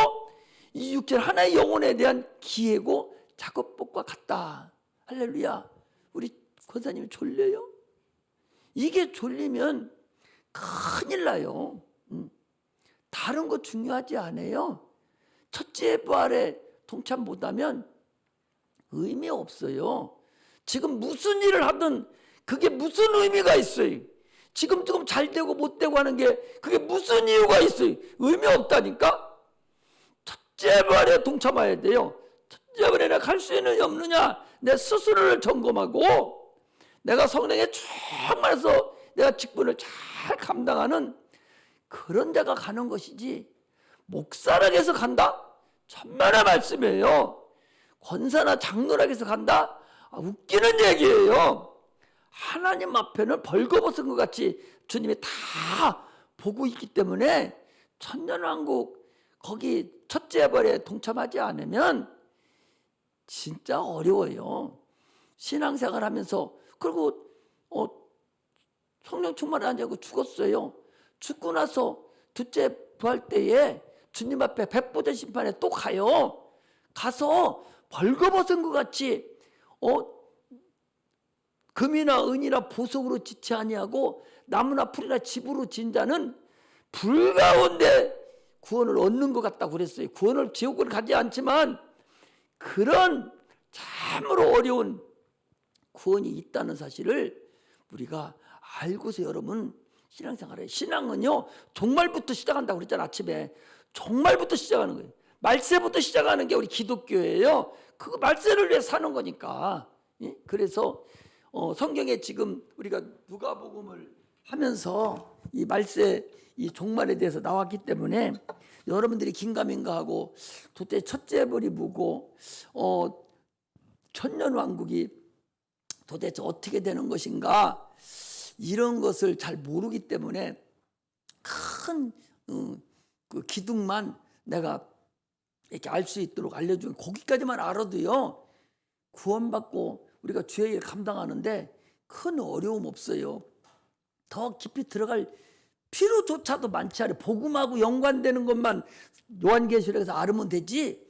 Speaker 1: 이 육체는 하나의 영혼에 대한 기회고 작업복과 같다. 할렐루야. 우리 권사님이 졸려요? 이게 졸리면 큰일 나요. 다른 거 중요하지 않아요. 첫째 부활에 동참 못하면 의미 없어요. 지금 무슨 일을 하든 그게 무슨 의미가 있어요. 지금 잘 되고 못 되고 하는 게 그게 무슨 이유가 있어요. 의미 없다니까. 첫째 부활에 동참해야 돼요. 첫째 부활에 내가 갈 수 있느냐 없느냐 내 스스로를 점검하고 내가 성령에 충만해서 내가 직분을 잘 감당하는 그런 데가 가는 것이지, 목사락에서 간다? 천만의 말씀이에요. 권사나 장로락에서 간다? 웃기는 얘기예요. 하나님 앞에는 벌거벗은 것 같이 주님이 다 보고 있기 때문에 천년왕국 거기 첫째 벌에 동참하지 않으면 진짜 어려워요. 신앙생활 하면서. 그리고 성령 충만하지 않고 죽었어요. 죽고 나서 둘째 부활 때에 주님 앞에 백보자 심판에 또 가요. 가서 벌거벗은 것 같이 금이나 은이나 보석으로 지치 아니하고 나무나 풀이나 집으로 진 자는 불 가운데 구원을 얻는 것 같다고 그랬어요. 구원을 지옥을 가지 않지만 그런 참으로 어려운 구원이 있다는 사실을 우리가 알고서 여러분 신앙생활에, 신앙은요 종말부터 시작한다고 그랬잖아. 아침에 종말부터 시작하는 거예요. 말세부터 시작하는 게 우리 기독교예요. 그 말세를 위해 사는 거니까. 그래서 성경에 지금 우리가 누가복음을 하면서 이 말세, 이 종말에 대해서 나왔기 때문에 여러분들이 긴가민가하고 도대체 첫째 벌이 뭐고 천년왕국이 도대체 어떻게 되는 것인가, 이런 것을 잘 모르기 때문에 큰 그 기둥만 내가 이렇게 알 수 있도록 알려주는, 거기까지만 알아도요 구원받고 우리가 주의 일 감당하는데 큰 어려움 없어요. 더 깊이 들어갈 필요조차도 많지 않아요. 복음하고 연관되는 것만 요한계시록에서 알으면 되지.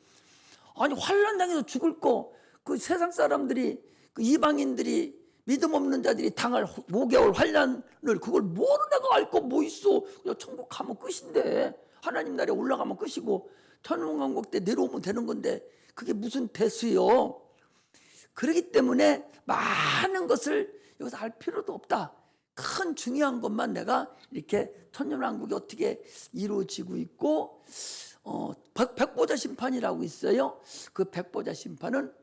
Speaker 1: 아니 환난 당해서 죽을 거, 그 세상 사람들이, 그 이방인들이, 믿음 없는 자들이 당할 5개월 환난을 그걸 뭐로 내가 알 거 뭐 있어. 그냥 천국 가면 끝인데, 하나님 나라에 올라가면 끝이고 천국왕국 때 내려오면 되는 건데 그게 무슨 대수요. 그렇기 때문에 많은 것을 여기서 알 필요도 없다. 큰 중요한 것만 내가 이렇게 천년왕국이 어떻게 이루어지고 있고, 백보자 심판이라고 있어요. 그 백보자 심판은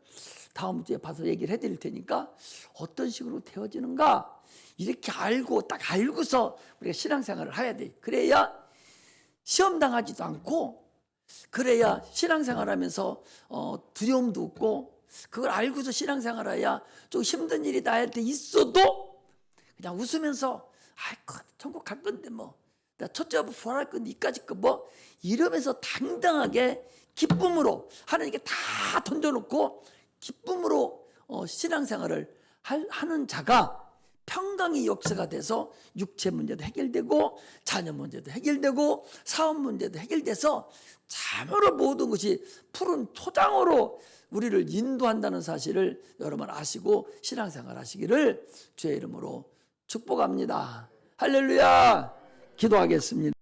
Speaker 1: 다음 주에 봐서 얘기를 해드릴 테니까 어떤 식으로 되어지는가 이렇게 알고, 딱 알고서 우리가 신앙생활을 해야 돼. 그래야 시험 당하지도 않고, 그래야 신앙생활하면서 두려움도 없고, 그걸 알고서 신앙생활해야 좀 힘든 일이 나한테 있어도 그냥 웃으면서 아이고 천국 갈 건데 뭐, 나 첫째 부활할 건데 이까짓 거 뭐, 이러면서 당당하게 기쁨으로 하나님께 다 던져놓고 기쁨으로 신앙생활을 하는 자가 평강이 역사가 돼서 육체 문제도 해결되고 자녀 문제도 해결되고 사업 문제도 해결돼서 참으로 모든 것이 푸른 토장으로 우리를 인도한다는 사실을 여러분 아시고 신앙생활 하시기를 주의 이름으로 축복합니다. 할렐루야. 기도하겠습니다.